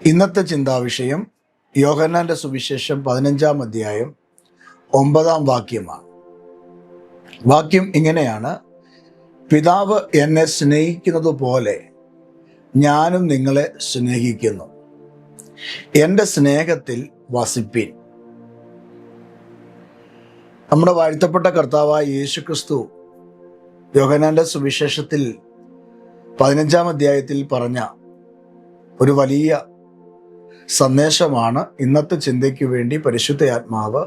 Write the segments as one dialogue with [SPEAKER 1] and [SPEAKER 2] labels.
[SPEAKER 1] ഇന്നത്തെ ചിന്താവിഷയം യോഹന്നാന്റെ സുവിശേഷം 15-ാം അധ്യായം 9-ാം വാക്യമാണ്. വാക്യം ഇങ്ങനെയാണ്: പിതാവ് എന്നെ സ്നേഹിക്കുന്നത് പോലെ ഞാനും നിങ്ങളെ സ്നേഹിക്കുന്നു, എൻ്റെ സ്നേഹത്തിൽ വസിപ്പിൻ. നമ്മുടെ വാഴ്ത്തപ്പെട്ട കർത്താവായ യേശു ക്രിസ്തു യോഹന്നാന്റെ സുവിശേഷത്തിൽ 15-ാം അധ്യായത്തിൽ പറഞ്ഞ ഒരു വലിയ സന്ദേശമാണ് ഇന്നത്തെ ചിന്തയ്ക്ക് വേണ്ടി പരിശുദ്ധ ആത്മാവ്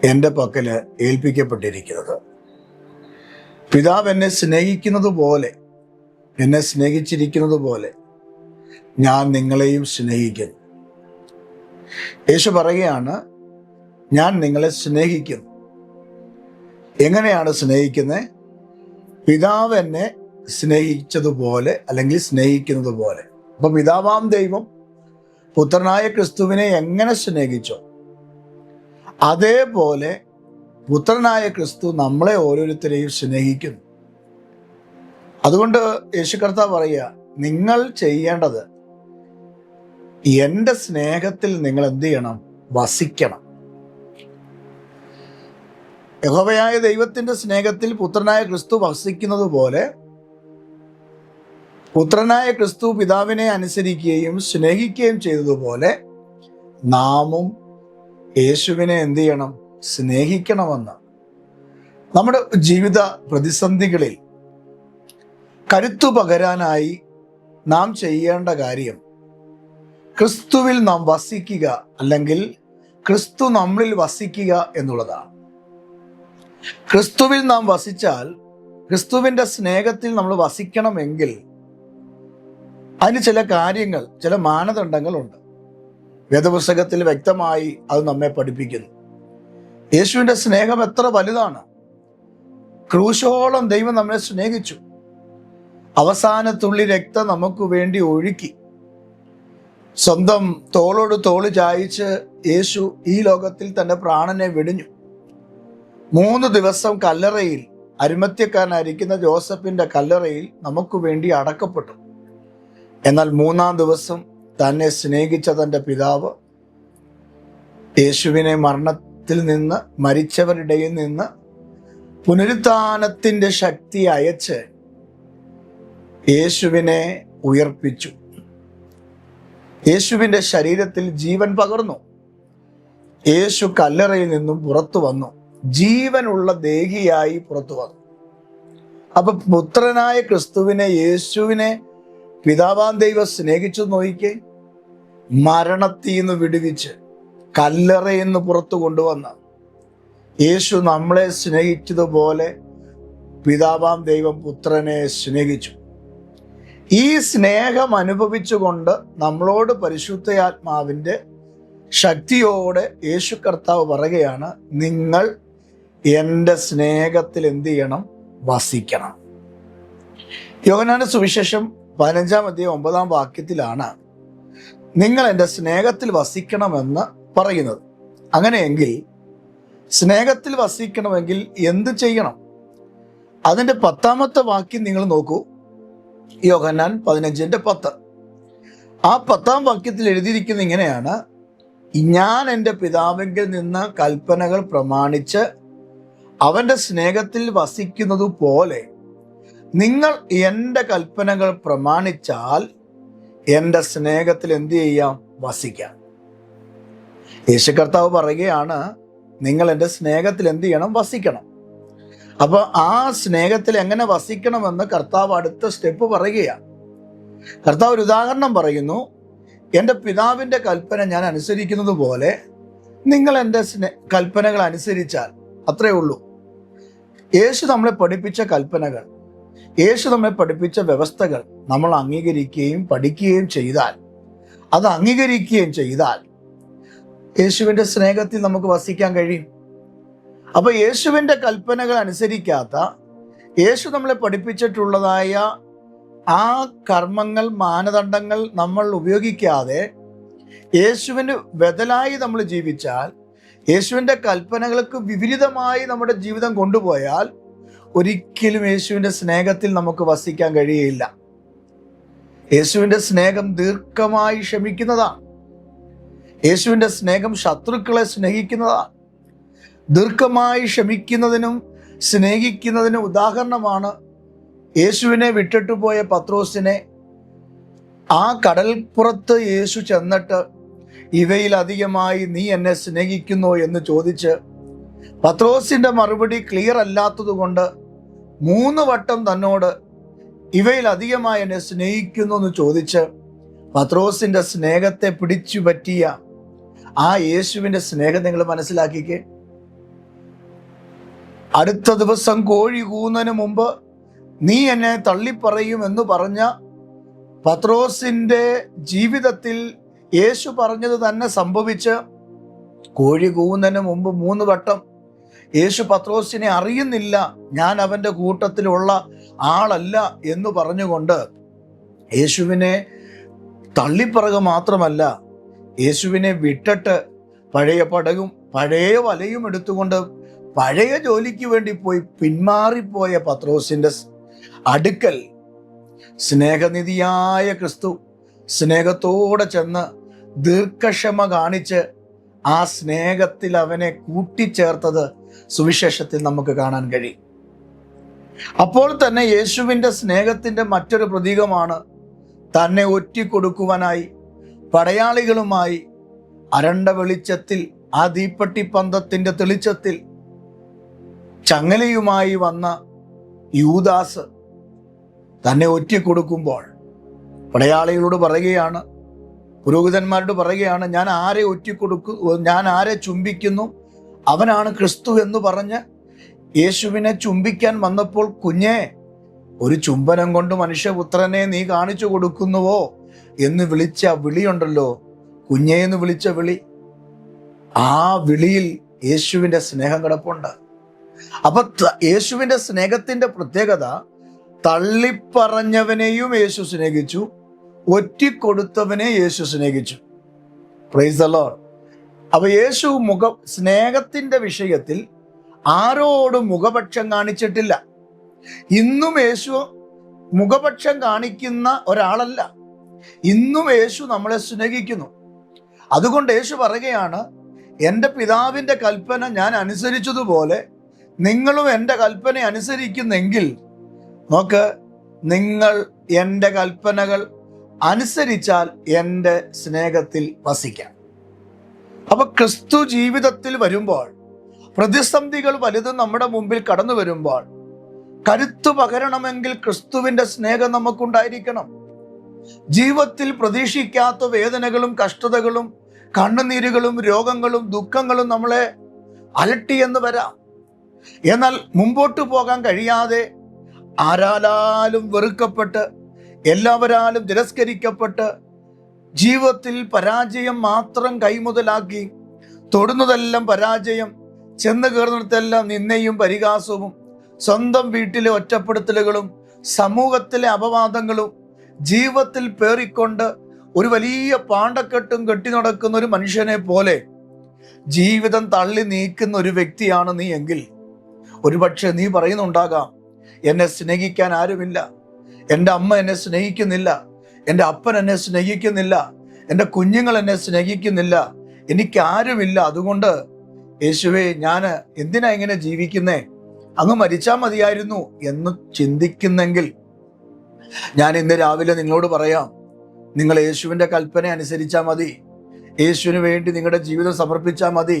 [SPEAKER 1] എൻ്റെ പക്കല് ഏൽപ്പിക്കപ്പെട്ടിരിക്കുന്നത്. പിതാവ് എന്നെ സ്നേഹിക്കുന്നത് പോലെ, എന്നെ സ്നേഹിച്ചിരിക്കുന്നത് പോലെ ഞാൻ നിങ്ങളെയും സ്നേഹിക്കുന്നു. യേശു പറയുകയാണ്, ഞാൻ നിങ്ങളെ സ്നേഹിക്കുന്നു. എങ്ങനെയാണ് സ്നേഹിക്കുന്നത്? പിതാവ് എന്നെ സ്നേഹിച്ചതുപോലെ, അല്ലെങ്കിൽ സ്നേഹിക്കുന്നത് പോലെ. അപ്പൊ പിതാവാം ദൈവം പുത്രനായ ക്രിസ്തുവിനെ എങ്ങനെ സ്നേഹിച്ചോ അതേപോലെ പുത്രനായ ക്രിസ്തു നമ്മളെ ഓരോരുത്തരെയും സ്നേഹിക്കുന്നു. അതുകൊണ്ട് യേശു കർത്താവ് പറയുക, നിങ്ങൾ ചെയ്യേണ്ടത് എൻ്റെ സ്നേഹത്തിൽ നിങ്ങൾ എന്ത് ചെയ്യണം? വസിക്കണം. യഹോവയായ ദൈവത്തിന്റെ സ്നേഹത്തിൽ പുത്രനായ ക്രിസ്തു വസിക്കുന്നത് പോലെ പുത്രനായ ക്രിസ്തു പിതാവിനെ അനുസരിക്കുകയും സ്നേഹിക്കുകയും ചെയ്തതുപോലെ നാമും യേശുവിനെ എന്ത് ചെയ്യണം? സ്നേഹിക്കണമെന്ന്. നമ്മുടെ ജീവിത പ്രതിസന്ധികളിൽ കരുത്തു പകരാനായി നാം ചെയ്യേണ്ട കാര്യം ക്രിസ്തുവിൽ നാം വസിക്കുക, അല്ലെങ്കിൽ ക്രിസ്തു നമ്മളിൽ വസിക്കുക എന്നുള്ളതാണ്. ക്രിസ്തുവിൽ നാം വസിച്ചാൽ, ക്രിസ്തുവിൻ്റെ സ്നേഹത്തിൽ നമ്മൾ വസിക്കണമെങ്കിൽ അതിന് ചില കാര്യങ്ങൾ, ചില മാനദണ്ഡങ്ങളുണ്ട്. വേദപുസ്തകത്തിൽ വ്യക്തമായി അത് നമ്മെ പഠിപ്പിക്കുന്നു. യേശുവിൻ്റെ സ്നേഹം എത്ര വലുതാണ്! ക്രൂശോളം ദൈവം നമ്മെ സ്നേഹിച്ചു. അവസാന തുള്ളി രക്തം നമുക്ക് വേണ്ടി ഒഴുക്കി. സ്വന്തം തോളോട് തോള് ചായിച്ച് യേശു ഈ ലോകത്തിൽ തൻ്റെ പ്രാണനെ വെടിഞ്ഞു. 3 ദിവസം കല്ലറയിൽ, അരിമത്യക്കാരനായിരിക്കുന്ന ജോസഫിന്റെ കല്ലറയിൽ നമുക്ക് വേണ്ടി അടക്കപ്പെട്ടു. എന്നാൽ 3-ാം ദിവസം തന്നെ സ്നേഹിച്ച തൻ്റെ പിതാവ് യേശുവിനെ മരണത്തിൽ നിന്ന്, മരിച്ചവരുടെയിൽ നിന്ന് പുനരുത്ഥാനത്തിന്റെ ശക്തി അയച്ച് യേശുവിനെ ഉയർപ്പിച്ചു. യേശുവിൻ്റെ ശരീരത്തിൽ ജീവൻ പകർന്നു. യേശു കല്ലറയിൽ നിന്നും പുറത്തു വന്നു, ജീവനുള്ള ദേഹിയായി പുറത്തു വന്നു. അപ്പൊ പുത്രനായ ക്രിസ്തുവിനെ, യേശുവിനെ പിതാവാം ദൈവം സ്നേഹിച്ചു. നോയിക്കേ, മരണത്തിൽ നിന്ന് വിടുവിച്ച് കല്ലറയിൽ നിന്ന് പുറത്തു കൊണ്ടുവന്ന യേശു നമ്മളെ സ്നേഹിച്ചതുപോലെ പിതാവാം ദൈവം പുത്രനെ സ്നേഹിച്ചു. ഈ സ്നേഹം അനുഭവിച്ചുകൊണ്ട് നമ്മളോട് പരിശുദ്ധാത്മാവിൻ്റെ ശക്തിയോടെ യേശു കർത്താവ് പറയുകയാണ്, നിങ്ങൾ എൻ്റെ സ്നേഹത്തിൽ എന്ത് ചെയ്യണം? വസിക്കണം. യോഹന്നാന്റെ സുവിശേഷം 15-ാം അധ്യായം 9-ാം വാക്യത്തിലാണ് നിങ്ങൾ എൻ്റെ സ്നേഹത്തിൽ വസിക്കണമെന്ന് പറയുന്നത്. അങ്ങനെയെങ്കിൽ സ്നേഹത്തിൽ വസിക്കണമെങ്കിൽ എന്ത് ചെയ്യണം? അതിൻ്റെ 10-ാമത്തെ വാക്യം നിങ്ങൾ നോക്കൂ. യോഹന്നാൻ 15:10. ആ 10-ാം വാക്യത്തിൽ എഴുതിയിരിക്കുന്നത് ഇങ്ങനെയാണ്: ഞാൻ എൻ്റെ പിതാവിങ്കിൽ നിന്ന് കൽപ്പനകൾ പ്രമാണിച്ച് അവൻ്റെ സ്നേഹത്തിൽ വസിക്കുന്നത് പോലെ നിങ്ങൾ എൻ്റെ കൽപ്പനകൾ പ്രമാണിച്ചാൽ എൻ്റെ സ്നേഹത്തിൽ എന്ത് ചെയ്യാം? വസിക്കാം. യേശു കർത്താവ് പറയുകയാണ്, നിങ്ങൾ എൻ്റെ സ്നേഹത്തിൽ എന്ത് ചെയ്യണം? വസിക്കണം. അപ്പൊ ആ സ്നേഹത്തിൽ എങ്ങനെ വസിക്കണമെന്ന് കർത്താവ് അടുത്ത സ്റ്റെപ്പ് പറയുകയാണ്. കർത്താവ് ഒരു ഉദാഹരണം പറയുന്നു. എൻ്റെ പിതാവിൻ്റെ കൽപ്പന ഞാൻ അനുസരിക്കുന്നത് പോലെ നിങ്ങൾ എൻ്റെ കൽപ്പനകൾ അനുസരിച്ചാൽ, അത്രേ ഉള്ളൂ. യേശു നമ്മളെ പഠിപ്പിച്ച കൽപ്പനകൾ, യേശു നമ്മെ പഠിപ്പിച്ച വ്യവസ്ഥകൾ നമ്മൾ അംഗീകരിക്കുകയും പഠിക്കുകയും ചെയ്താൽ, അത് അംഗീകരിക്കുകയും ചെയ്താൽ യേശുവിൻ്റെ സ്നേഹത്തിൽ നമുക്ക് വസിക്കാൻ കഴിയും. അപ്പൊ യേശുവിൻ്റെ കൽപ്പനകൾ അനുസരിക്കാത്ത, യേശു നമ്മളെ പഠിപ്പിച്ചിട്ടുള്ളതായ ആ കർമ്മങ്ങൾ, മാനദണ്ഡങ്ങൾ നമ്മൾ ഉപയോഗിക്കാതെ യേശുവിന് ബദലായി നമ്മൾ ജീവിച്ചാൽ, യേശുവിൻ്റെ കൽപ്പനകൾക്ക് വിപരീതമായി നമ്മുടെ ജീവിതം കൊണ്ടുപോയാൽ ഒരിക്കലും യേശുവിൻ്റെ സ്നേഹത്തിൽ നമുക്ക് വസിക്കാൻ കഴിയില്ല. യേശുവിൻ്റെ സ്നേഹം ദീർഘമായി ക്ഷമിക്കുന്നതാണ്. യേശുവിൻ്റെ സ്നേഹം ശത്രുക്കളെ സ്നേഹിക്കുന്നതാണ്. ദീർഘമായി ക്ഷമിക്കുന്നതിനും സ്നേഹിക്കുന്നതിനും ഉദാഹരണമാണ് യേശുവിനെ വിട്ടിട്ട് പോയ പത്രോസിനെ ആ കടൽപ്പുറത്ത് യേശു ചെന്നിട്ട് ഇവയിലധികമായി നീ എന്നെ സ്നേഹിക്കുന്നോ എന്ന് ചോദിച്ച് പത്രോസിന്റെ മറുപടി ക്ലിയർ അല്ലാത്തത് കൊണ്ട് 3 വട്ടം തന്നോട് ഇവയിലധികമായി എന്നെ സ്നേഹിക്കുന്നു എന്ന് ചോദിച്ച് പത്രോസിന്റെ സ്നേഹത്തെ പിടിച്ചു പറ്റിയ ആ യേശുവിന്റെ സ്നേഹം നിങ്ങൾ മനസ്സിലാക്കിക്കേ. അടുത്ത ദിവസം കോഴി കൂന്നതിന് മുമ്പ് നീ എന്നെ തള്ളിപ്പറയും എന്ന് പറഞ്ഞ പത്രോസിന്റെ ജീവിതത്തിൽ യേശു പറഞ്ഞത് തന്നെ സംഭവിച്ച് കോഴി കൂന്നതിന് മുമ്പ് 3 വട്ടം യേശു പത്രോസിനെ അറിയുന്നില്ല, ഞാൻ അവൻ്റെ കൂട്ടത്തിലുള്ള ആളല്ല എന്ന് പറഞ്ഞുകൊണ്ട് യേശുവിനെ തള്ളിപ്പറയുക മാത്രമല്ല, യേശുവിനെ വിട്ടിട്ട് പഴയ പടകും പഴയ വലയും എടുത്തുകൊണ്ട് പഴയ ജോലിക്ക് വേണ്ടി പോയി പിന്മാറിപ്പോയ പത്രോസിന്റെ അടുക്കൽ സ്നേഹനിധിയായ ക്രിസ്തു സ്നേഹത്തോടെ ചെന്ന് ദീർഘക്ഷമ കാണിച്ച് ആ സ്നേഹത്തിൽ അവനെ കൂട്ടിച്ചേർത്തത് സുവിശേഷത്തിൽ നമുക്ക് കാണാൻ കഴിയും. അപ്പോൾ തന്നെ യേശുവിൻ്റെ സ്നേഹത്തിൻ്റെ മറ്റൊരു പ്രതീകമാണ് തന്നെ ഒറ്റിക്കൊടുക്കുവാനായി പടയാളികളുമായി അരണ്ട വെളിച്ചത്തിൽ, ആ തീപ്പെട്ടി പന്തത്തിൻ്റെ തെളിച്ചത്തിൽ ചങ്ങലയുമായി വന്ന യൂദാസ് തന്നെ ഒറ്റിക്കൊടുക്കുമ്പോൾ പടയാളികളോട് പറയുകയാണ്, പുരോഹിതന്മാരോട് പറയുകയാണ്, ഞാൻ ആരെ ചുംബിക്കുന്നു അവനാണ് ക്രിസ്തു എന്ന് പറഞ്ഞ് യേശുവിനെ ചുംബിക്കാൻ വന്നപ്പോൾ, കുഞ്ഞേ, ഒരു ചുംബനം കൊണ്ട് മനുഷ്യപുത്രനെ നീ കാണിച്ചു കൊടുക്കുന്നുവോ എന്ന് വിളിച്ച വിളിയുണ്ടല്ലോ, കുഞ്ഞേ എന്ന് വിളിച്ച വിളി, ആ വിളിയിൽ യേശുവിൻ്റെ സ്നേഹം കിടപ്പുണ്ട്. അപ്പൊ യേശുവിൻ്റെ സ്നേഹത്തിന്റെ പ്രത്യേകത, തള്ളിപ്പറഞ്ഞവനെയും യേശു സ്നേഹിച്ചു, ഒറ്റിക്കൊടുത്തവനെ യേശു സ്നേഹിച്ചു. Praise the Lord. അപ്പൊ യേശു സ്നേഹത്തിന്റെ വിഷയത്തിൽ ആരോടും മുഖപക്ഷം കാണിച്ചിട്ടില്ല. ഇന്നും യേശു മുഖപക്ഷം കാണിക്കുന്ന ഒരാളല്ല. ഇന്നും യേശു നമ്മളെ സ്നേഹിക്കുന്നു. അതുകൊണ്ട് യേശു പറയുകയാണ്, എൻ്റെ പിതാവിൻ്റെ കൽപ്പന ഞാൻ അനുസരിച്ചതുപോലെ നിങ്ങളും എൻ്റെ കൽപ്പന അനുസരിക്കുന്നെങ്കിൽ നോക്ക്, നിങ്ങൾ എൻ്റെ കൽപ്പനകൾ അനുസരിച്ചാൽ എൻ്റെ സ്നേഹത്തിൽ വസിക്കാം. അപ്പൊ ക്രിസ്തു ജീവിതത്തിൽ വരുമ്പോൾ, പ്രതിസന്ധികൾ വലുതും നമ്മുടെ മുമ്പിൽ കടന്നു വരുമ്പോൾ കരുത്തു പകരണമെങ്കിൽ ക്രിസ്തുവിൻ്റെ സ്നേഹം നമുക്കുണ്ടായിരിക്കണം. ജീവിതത്തിൽ പ്രതീക്ഷിക്കാത്ത വേദനകളും കഷ്ടതകളും കണ്ണുനീരുകളും രോഗങ്ങളും ദുഃഖങ്ങളും നമ്മളെ അലട്ടിയെന്ന് വരാം. എന്നാൽ മുമ്പോട്ട് പോകാൻ കഴിയാതെ ആരാലും വെറുക്കപ്പെട്ട് എല്ലാവരാലും തിരസ്കരിക്കപ്പെട്ട് ജീവിതത്തിൽ പരാജയം മാത്രം കൈമുതലാക്കി തൊടുന്നതെല്ലാം പരാജയം, ചെന്ന് കയറുന്നിടത്തെല്ലാം നിന്ദയും പരിഹാസവും, സ്വന്തം വീട്ടിലെ ഒറ്റപ്പെടുത്തലുകളും സമൂഹത്തിലെ അപവാദങ്ങളും ജീവിതത്തിൽ പേറിക്കൊണ്ട് ഒരു വലിയ പാണ്ടക്കെട്ടും കെട്ടി നടക്കുന്ന ഒരു മനുഷ്യനെ പോലെ ജീവിതം തള്ളി നീക്കുന്ന ഒരു വ്യക്തിയാണ് നീ എങ്കിൽ, ഒരുപക്ഷെ നീ പറയുന്നുണ്ടാകാം, എന്നെ സ്നേഹിക്കാൻ ആരുമില്ല, എൻ്റെ അമ്മ എന്നെ സ്നേഹിക്കുന്നില്ല, എൻ്റെ അപ്പൻ എന്നെ സ്നേഹിക്കുന്നില്ല, എൻ്റെ കുഞ്ഞുങ്ങൾ എന്നെ സ്നേഹിക്കുന്നില്ല, എനിക്ക് ആരുമില്ല, അതുകൊണ്ട് യേശുവേ ഞാൻ എന്തിനാ ഇങ്ങനെ ജീവിക്കുന്നേ, അങ്ങ് മരിച്ചാൽ മതിയായിരുന്നു എന്ന് ചിന്തിക്കുന്നെങ്കിൽ ഞാൻ ഇന്ന് രാവിലെ നിങ്ങളോട് പറയാം, നിങ്ങൾ യേശുവിൻ്റെ കൽപ്പന അനുസരിച്ചാൽ മതി. യേശുവിന് വേണ്ടി നിങ്ങളുടെ ജീവിതം സമർപ്പിച്ചാൽ മതി.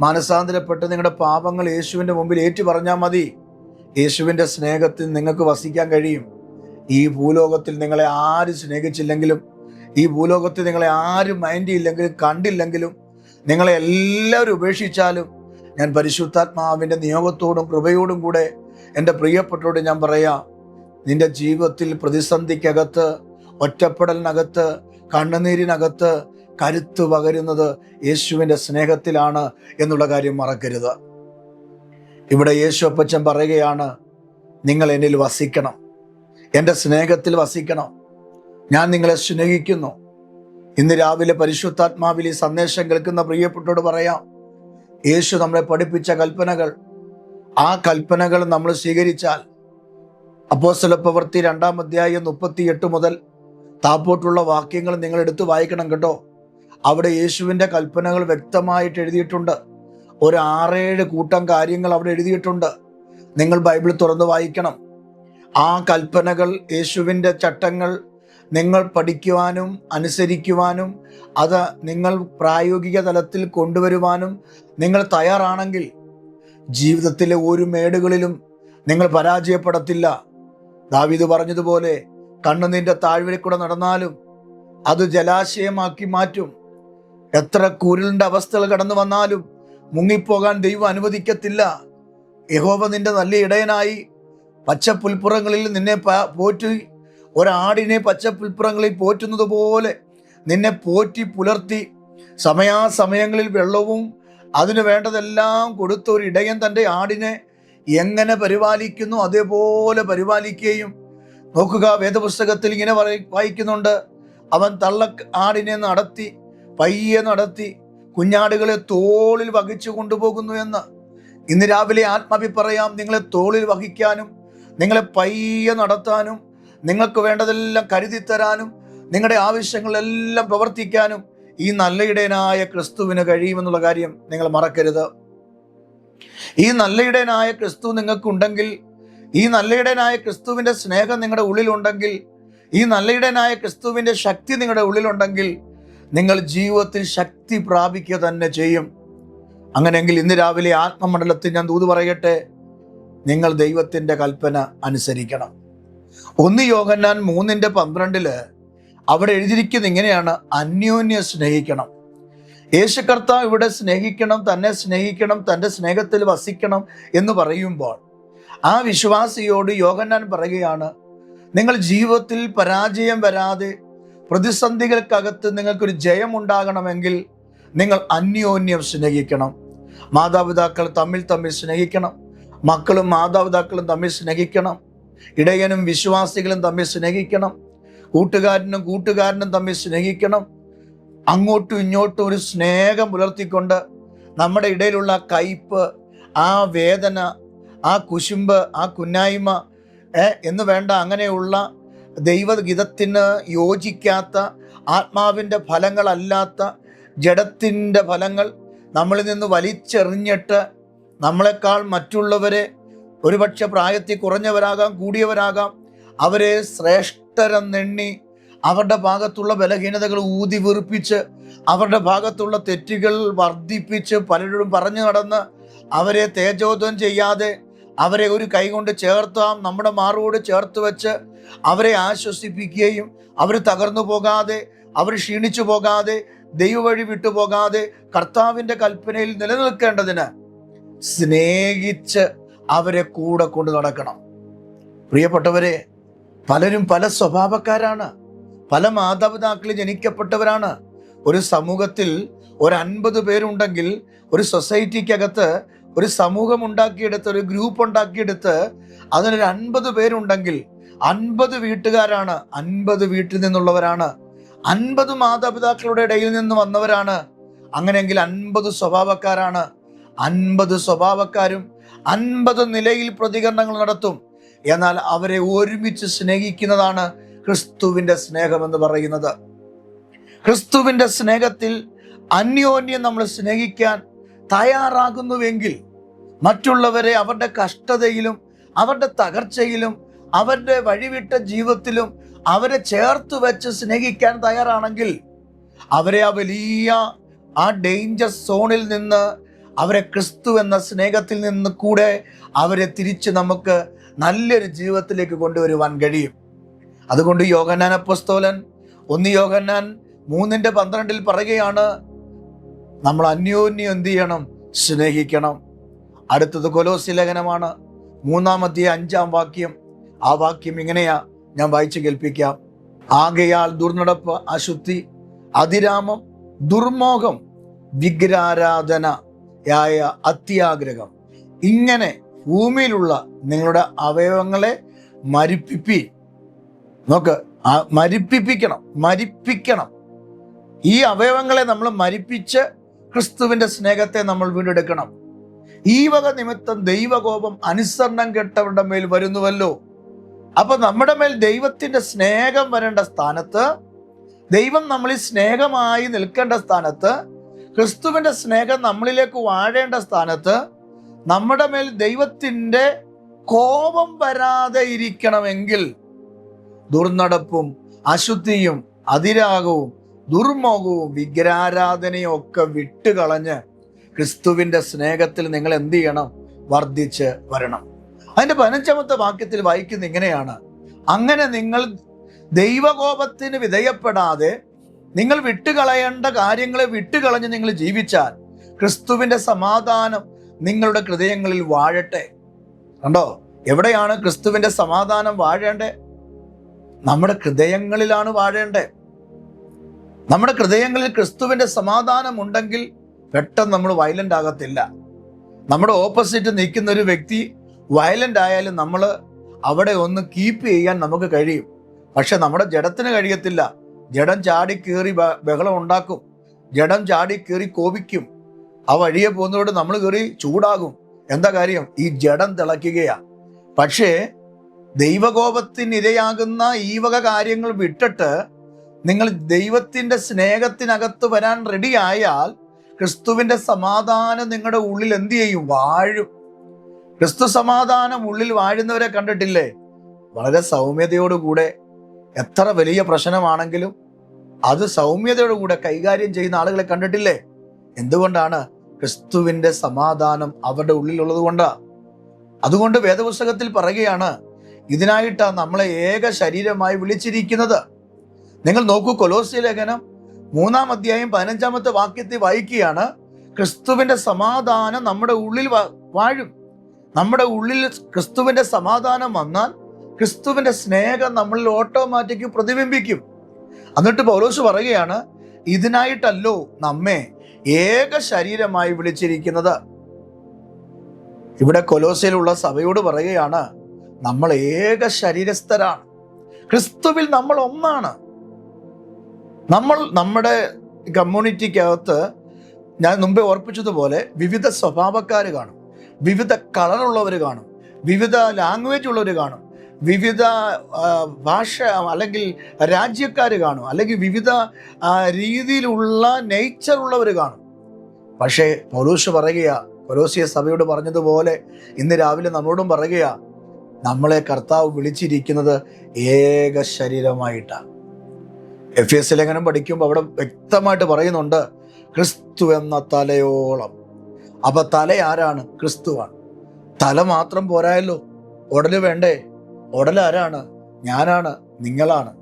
[SPEAKER 1] മാനസാന്തരപ്പെട്ട് നിങ്ങളുടെ പാപങ്ങൾ യേശുവിൻ്റെ മുമ്പിൽ ഏറ്റു പറഞ്ഞാൽ മതി. യേശുവിൻ്റെ സ്നേഹത്തിൽ നിങ്ങൾക്ക് വസിക്കാൻ കഴിയും. ഈ ഭൂലോകത്തിൽ നിങ്ങളെ ആര് സ്നേഹിച്ചില്ലെങ്കിലും, ഈ ഭൂലോകത്തിൽ നിങ്ങളെ ആരും മൈൻഡ് ചെയ്യില്ലെങ്കിലും കണ്ടില്ലെങ്കിലും, നിങ്ങളെ എല്ലാവരും ഉപേക്ഷിച്ചാലും, ഞാൻ പരിശുദ്ധാത്മാവിൻ്റെ നിയോഗത്തോടും കൃപയോടും കൂടെ എൻ്റെ പ്രിയപ്പെട്ടവരോട് ഞാൻ പറയാം, നിന്റെ ജീവിതത്തിൽ പ്രതിസന്ധിക്കകത്ത്, ഒറ്റപ്പെടലിനകത്ത്, കണ്ണുനീരിനകത്ത് കരുത്ത് പകരുന്നത് യേശുവിൻ്റെ സ്നേഹത്തിലാണ് എന്നുള്ള കാര്യം മറക്കരുത്. ഇവിടെ യേശു അപ്പച്ചൻ പറയുകയാണ്, നിങ്ങൾ എന്നിൽ വസിക്കണം, എൻ്റെ സ്നേഹത്തിൽ വസിക്കണം, ഞാൻ നിങ്ങളെ സ്നേഹിക്കുന്നു. ഇന്ന് രാവിലെ പരിശുദ്ധാത്മാവിൽ ഈ സന്ദേശം കേൾക്കുന്ന പ്രിയപ്പെട്ടവരോട് പറയാം, യേശു നമ്മളെ പഠിപ്പിച്ച കൽപ്പനകൾ, ആ കൽപ്പനകൾ നമ്മൾ സ്വീകരിച്ചാൽ, അപ്പോസ്തല പ്രവൃത്തി 2-ാം അധ്യായം 38 മുതൽ താപ്പോട്ടുള്ള വാക്യങ്ങൾ നിങ്ങൾ എടുത്തു വായിക്കണം കേട്ടോ. അവിടെ യേശുവിൻ്റെ കൽപ്പനകൾ വ്യക്തമായിട്ട് എഴുതിയിട്ടുണ്ട്. ഒരു 6-7 കൂട്ടം കാര്യങ്ങൾ അവിടെ എഴുതിയിട്ടുണ്ട്. നിങ്ങൾ ബൈബിൾ തുറന്ന് വായിക്കണം. ആ കൽപ്പനകൾ, യേശുവിൻ്റെ ചട്ടങ്ങൾ നിങ്ങൾ പഠിക്കുവാനും അനുസരിക്കുവാനും അത് നിങ്ങൾ പ്രായോഗിക തലത്തിൽ കൊണ്ടുവരുവാനും നിങ്ങൾ തയ്യാറാണെങ്കിൽ ജീവിതത്തിലെ ഒരു മേടുകളിലും നിങ്ങൾ പരാജയപ്പെടത്തില്ല. ദാവീദ് പറഞ്ഞതുപോലെ കണ്ണുനീരിന്റെ താഴ്വരയിൽ കൂടെ നടന്നാലും അത് ജലാശയമാക്കി മാറ്റും. എത്ര കുരുളിന്റെ അവസ്ഥകൾ കടന്നു വന്നാലും മുങ്ങിപ്പോകാൻ ദൈവം അനുവദിക്കത്തില്ല. യഹോവ നിന്റെ നല്ല ഇടയനായി പച്ചപ്പുൽപ്പുറങ്ങളിൽ നിന്നെ പോറ്റി, ഒരാടിനെ പച്ചപ്പുൽപ്പുറങ്ങളിൽ പോറ്റുന്നത് പോലെ നിന്നെ പോറ്റി പുലർത്തി സമയാസമയങ്ങളിൽ വെള്ളവും അതിന് വേണ്ടതെല്ലാം കൊടുത്ത ഒരു ഇടയൻ തൻ്റെ ആടിനെ എങ്ങനെ പരിപാലിക്കുന്നു അതേപോലെ പരിപാലിക്കുകയും. നോക്കുക, വേദപുസ്തകത്തിൽ ഇങ്ങനെ വായിക്കുന്നുണ്ട്, അവൻ തള്ള ആടിനെ നടത്തി പയ്യെ നടത്തി കുഞ്ഞാടുകളെ തോളിൽ വഹിച്ചു കൊണ്ടുപോകുന്നു എന്ന്. ഇന്ന് രാവിലെ ആത്മാവി പറയാം, നിങ്ങളെ തോളിൽ വഹിക്കാനും നിങ്ങളെ പയ്യെ നടത്താനും നിങ്ങൾക്ക് വേണ്ടതെല്ലാം കരുതി തരാനും നിങ്ങളുടെ ആവശ്യങ്ങളെല്ലാം പ്രവർത്തിക്കാനും ഈ നല്ല ഇടയനായ ക്രിസ്തുവിന് കഴിയുമെന്നുള്ള കാര്യം നിങ്ങൾ മറക്കരുത്. ഈ നല്ല ഇടയനായ ക്രിസ്തു നിങ്ങൾക്കുണ്ടെങ്കിൽ, ഈ നല്ല ഇടയനായ ക്രിസ്തുവിൻ്റെ സ്നേഹം നിങ്ങളുടെ ഉള്ളിലുണ്ടെങ്കിൽ, ഈ നല്ല ഇടയനായ ക്രിസ്തുവിൻ്റെ ശക്തി നിങ്ങളുടെ ഉള്ളിലുണ്ടെങ്കിൽ നിങ്ങൾ ജീവിതത്തിൽ ശക്തി പ്രാപിക്കുക തന്നെ ചെയ്യും. അങ്ങനെയെങ്കിൽ ഇന്ന് രാവിലെ ആത്മമണ്ഡലത്തിൽ ഞാൻ ദൂത് പറയട്ടെ, നിങ്ങൾ ദൈവത്തിൻ്റെ കൽപ്പന അനുസരിക്കണം. 1 യോഹന്നാൻ 3:12 അവിടെ എഴുതിയിരിക്കുന്നത് ഇങ്ങനെയാണ്, അന്യോന്യം സ്നേഹിക്കണം. യേശു കർത്താവ് ഇവിടെ സ്നേഹിക്കണം, തന്നെ സ്നേഹിക്കണം, തൻ്റെ സ്നേഹത്തിൽ വസിക്കണം എന്ന് പറയുമ്പോൾ ആ വിശ്വാസിയോട് യോഹന്നാൻ പറയുകയാണ്, നിങ്ങൾ ജീവിതത്തിൽ പരാജയം വരാതെ പ്രതിസന്ധികൾക്കകത്ത് നിങ്ങൾക്കൊരു ജയം ഉണ്ടാകണമെങ്കിൽ നിങ്ങൾ അന്യോന്യം സ്നേഹിക്കണം. മാതാപിതാക്കൾ തമ്മിൽ സ്നേഹിക്കണം, മക്കളും മാതാപിതാക്കളും തമ്മിൽ സ്നേഹിക്കണം, ഇടയനും വിശ്വാസികളും തമ്മിൽ സ്നേഹിക്കണം, കൂട്ടുകാരനും തമ്മിൽ സ്നേഹിക്കണം. അങ്ങോട്ടും ഇങ്ങോട്ടും ഒരു സ്നേഹം പുലർത്തിക്കൊണ്ട് നമ്മുടെ ഇടയിലുള്ള കയ്പ്, ആ വേദന, ആ കുശുമ്പ്, ആ കുന്നായ്മ എന്ന് വേണ്ട അങ്ങനെയുള്ള ദൈവഗീതത്തിന് യോജിക്കാത്ത ആത്മാവിൻ്റെ ഫലങ്ങളല്ലാത്ത ജഡത്തിൻ്റെ ഫലങ്ങൾ നമ്മളിൽ നിന്ന് വലിച്ചെറിഞ്ഞിട്ട് നമ്മളെക്കാൾ മറ്റുള്ളവരെ, ഒരുപക്ഷെ പ്രായത്തിൽ കുറഞ്ഞവരാകാം കൂടിയവരാകാം, അവരെ ശ്രേഷ്ഠരെന്നെണ്ണി അവരുടെ ഭാഗത്തുള്ള ബലഹീനതകൾ ഊതി വീർപ്പിച്ച് അവരുടെ ഭാഗത്തുള്ള തെറ്റുകൾ വർദ്ധിപ്പിച്ച് പലരോടും പറഞ്ഞു നടന്ന് അവരെ തേജോധം ചെയ്യാതെ അവരെ ഒരു കൈകൊണ്ട് ചേർത്താം നമ്മുടെ മാറോട് ചേർത്ത് വെച്ച് അവരെ ആശ്വസിപ്പിക്കുകയും അവർ തകർന്നു പോകാതെ, അവർ ക്ഷീണിച്ചു പോകാതെ, ദൈവവഴി വിട്ടുപോകാതെ കർത്താവിൻ്റെ കൽപ്പനയിൽ നിലനിൽക്കേണ്ടതിന് സ്നേഹിച്ച് അവരെ കൂടെ കൊണ്ട് നടക്കണം. പ്രിയപ്പെട്ടവരെ, പലരും പല സ്വഭാവക്കാരാണ്, പല മാതാപിതാക്കളിൽ ജനിക്കപ്പെട്ടവരാണ്. ഒരു സമൂഹത്തിൽ ഒരു 50 പേരുണ്ടെങ്കിൽ, ഒരു സൊസൈറ്റിക്കകത്ത് ഒരു സമൂഹം ഉണ്ടാക്കിയെടുത്ത്, ഒരു ഗ്രൂപ്പ് ഉണ്ടാക്കിയെടുത്ത് അതിനൊരു 50 പേരുണ്ടെങ്കിൽ 50 വീട്ടുകാരാണ്, 50 വീട്ടിൽ നിന്നുള്ളവരാണ്, 50 മാതാപിതാക്കളുടെ ഇടയിൽ നിന്ന് വന്നവരാണ്. അങ്ങനെയെങ്കിൽ 50 സ്വഭാവക്കാരാണ്. 50 സ്വഭാവക്കാരും 50 നിലയിൽ പ്രതികരണങ്ങൾ നടത്തും. എന്നാൽ അവരെ ഒരുമിച്ച് സ്നേഹിക്കുന്നതാണ് ക്രിസ്തുവിൻ്റെ സ്നേഹമെന്ന് പറയുന്നത്. ക്രിസ്തുവിൻ്റെ സ്നേഹത്തിൽ അന്യോന്യം നമ്മൾ സ്നേഹിക്കാൻ തയ്യാറാകുന്നുവെങ്കിൽ മറ്റുള്ളവരെ അവരുടെ കഷ്ടതയിലും അവരുടെ തകർച്ചയിലും അവരുടെ വഴിവിട്ട ജീവിതത്തിലും അവരെ ചേർത്ത് വെച്ച് സ്നേഹിക്കാൻ തയ്യാറാണെങ്കിൽ അവരെ ആ വലിയ ആ ഡേഞ്ചർ സോണിൽ നിന്ന്, അവരെ ക്രിസ്തു എന്ന സ്നേഹത്തിൽ നിന്ന് കൂടെ അവരെ തിരിച്ച് നമുക്ക് നല്ലൊരു ജീവിതത്തിലേക്ക് കൊണ്ടുവരുവാൻ കഴിയും. അതുകൊണ്ട് യോഹന്നാൻ അപ്പോസ്തലൻ 1 യോഹന്നാൻ 3:12 പറയുകയാണ്, നമ്മൾ അന്യോന്യം എന്ത് ചെയ്യണം? സ്നേഹിക്കണം. അടുത്തത് കൊലോസ്യ ലേഖനമാണ്, 3-5 വാക്യം. ആ വാക്യം ഇങ്ങനെയാ, ഞാൻ വായിച്ചു കേൾപ്പിക്കാം. ആകയാൽ ദുർനടപ്പ്, അശുദ്ധി, അതിരാമം, ദുർമോഹം, വിഗ്രഹാരാധനയായ അത്യാഗ്രഹം, ഇങ്ങനെ ഭൂമിയിലുള്ള നിങ്ങളുടെ അവയവങ്ങളെ മരിപ്പിപ്പി. നോക്ക്, മരിപ്പിക്കണം. ഈ അവയവങ്ങളെ നമ്മൾ മരിപ്പിച്ച് ക്രിസ്തുവിൻ്റെ സ്നേഹത്തെ നമ്മൾ വീണ്ടെടുക്കണം. ഈ വക നിമിത്തം ദൈവകോപം അനുസരണം കെട്ടവരുടെ മേൽ വരുന്നുവല്ലോ. അപ്പൊ നമ്മുടെ മേൽ ദൈവത്തിന്റെ സ്നേഹം വരേണ്ട സ്ഥാനത്ത്, ദൈവം നമ്മളിൽ സ്നേഹമായി നിൽക്കേണ്ട സ്ഥാനത്ത്, ക്രിസ്തുവിന്റെ സ്നേഹം നമ്മളിലേക്ക് വാഴേണ്ട സ്ഥാനത്ത് നമ്മുടെ മേൽ ദൈവത്തിന്റെ കോപം വരാതെ ഇരിക്കണമെങ്കിൽ ദുർനടപ്പും അശുദ്ധിയും അതിരാഗവും ദുർമോഹവും വിഗ്രഹാരാധനയും ഒക്കെ വിട്ടുകളഞ്ഞ് ക്രിസ്തുവിന്റെ സ്നേഹത്തിൽ നിങ്ങൾ എന്ത് ചെയ്യണം? വർദ്ധിച്ച് വരണം. അതിന്റെ 15-ാമത്തെ വാക്യത്തിൽ വായിക്കുന്നത് ഇങ്ങനെയാണ്: അങ്ങനെ നിങ്ങൾ ദൈവകോപത്തിന് വിധേയപ്പെടാതെ നിങ്ങൾ വിട്ടുകളയേണ്ട കാര്യങ്ങളെ വിട്ടുകളഞ്ഞ് നിങ്ങൾ ജീവിച്ചാൽ ക്രിസ്തുവിന്റെ സമാധാനം നിങ്ങളുടെ ഹൃദയങ്ങളിൽ വാഴട്ടെ. കണ്ടോ, എവിടെയാണ് ക്രിസ്തുവിന്റെ സമാധാനം വാഴേണ്ടേ? നമ്മുടെ ഹൃദയങ്ങളിലാണ് വാഴേണ്ടേ. നമ്മുടെ ഹൃദയങ്ങളിൽ ക്രിസ്തുവിന്റെ സമാധാനം ഉണ്ടെങ്കിൽ പെട്ടെന്ന് നമ്മൾ വയലന്റ് ആകത്തില്ല. നമ്മുടെ ഓപ്പോസിറ്റ് നിൽക്കുന്ന ഒരു വ്യക്തി വയലന്റ് ആയാലും നമ്മൾ അവിടെ ഒന്ന് കീപ്പ് ചെയ്യാൻ നമുക്ക് കഴിയും. പക്ഷെ നമ്മുടെ ജഡത്തിന് കഴിയത്തില്ല. ജഡം ചാടി കയറി ബഹളം ഉണ്ടാക്കും, ജഡം ചാടി കയറി കോപിക്കും, ആ വഴിയെ പോകുന്നതോട് നമ്മൾ കയറി ചൂടാകും. എന്താ കാര്യം? ഈ ജഡം തിളയ്ക്കുകയാ. പക്ഷേ ദൈവകോപത്തിനിരയാകുന്ന ഈ വക കാര്യങ്ങൾ വിട്ടിട്ട് നിങ്ങൾ ദൈവത്തിന്റെ സ്നേഹത്തിനകത്ത് വരാൻ റെഡിയായാൽ ക്രിസ്തുവിന്റെ സമാധാനം നിങ്ങളുടെ ഉള്ളിൽ എന്ത് ചെയ്യും? വാഴും. ക്രിസ്തു സമാധാനം ഉള്ളിൽ വാഴുന്നവരെ കണ്ടിട്ടില്ലേ? വളരെ സൗമ്യതയോടുകൂടെ, എത്ര വലിയ പ്രശ്നമാണെങ്കിലും അത് സൗമ്യതയോടുകൂടെ കൈകാര്യം ചെയ്യുന്ന ആളുകളെ കണ്ടിട്ടില്ലേ? എന്തുകൊണ്ടാണ്? ക്രിസ്തുവിന്റെ സമാധാനം അവരുടെ ഉള്ളിലുള്ളത് കൊണ്ടാണ്. അതുകൊണ്ട് വേദപുസ്തകത്തിൽ പറയുകയാണ്, ഇതിനായിട്ടാണ് നമ്മളെ ഏക ശരീരമായി വിളിച്ചിരിക്കുന്നത്. നിങ്ങൾ നോക്കൂ, കൊലോസ്യ ലേഖനം 3-ാം അധ്യായം 15-ാമത്തെ വാക്യത്തിൽ വായിക്കുകയാണ്, ക്രിസ്തുവിന്റെ സമാധാനം നമ്മുടെ ഉള്ളിൽ വാഴും. നമ്മുടെ ഉള്ളിൽ ക്രിസ്തുവിന്റെ സമാധാനം വന്നാൽ ക്രിസ്തുവിന്റെ സ്നേഹം നമ്മളിൽ ഓട്ടോമാറ്റിക് പ്രതിബിംബിക്കും. എന്നിട്ട് പൗലോസ് പറയുകയാണ്, ഇതിനായിട്ടല്ലോ നമ്മെ ഏക ശരീരമായി വിളിച്ചിരിക്കുന്നത്. ഇവിടെ കൊലോസ്യയിലുള്ള സഭയോട് പറയുകയാണ്, നമ്മൾ ഏക ശരീരസ്ഥരാണ്. ക്രിസ്തുവിൽ നമ്മൾ ഒന്നാണ്. നമ്മൾ നമ്മുടെ കമ്മ്യൂണിറ്റിക്കകത്ത് ഞാൻ മുമ്പേ ഓർപ്പിച്ചതുപോലെ വിവിധ സ്വഭാവക്കാർ കാണും, വിവിധ കളറുള്ളവർ കാണും, വിവിധ ലാംഗ്വേജ് ഉള്ളവർ കാണും, വിവിധ ഭാഷ അല്ലെങ്കിൽ രാജ്യക്കാർ കാണും, അല്ലെങ്കിൽ വിവിധ രീതിയിലുള്ള നേച്ചർ ഉള്ളവർ കാണും. പക്ഷേ പൗലോസ് പറയുകയാ, കൊലോസ്യ സഭയോട് പറഞ്ഞതുപോലെ ഇന്ന് രാവിലെ നമ്മളോടും പറയുകയാ, നമ്മളെ കർത്താവ് വിളിച്ചിരിക്കുന്നത് ഏക ശരീരമായിട്ടാണ്. എഫേസ്യ ലേഖനം പഠിക്കുമ്പോൾ അവിടെ വ്യക്തമായിട്ട് പറയുന്നുണ്ട്, ക്രിസ്തു എന്ന തലയോളം. അപ്പൊ തല ആരാണ്? ക്രിസ്തുവാണ്. തല മാത്രം പോരായല്ലോ, ഉടല് വേണ്ടേ? ഉടൽ ആരാണ്? ഞാനാണ്, നിങ്ങളാണ്.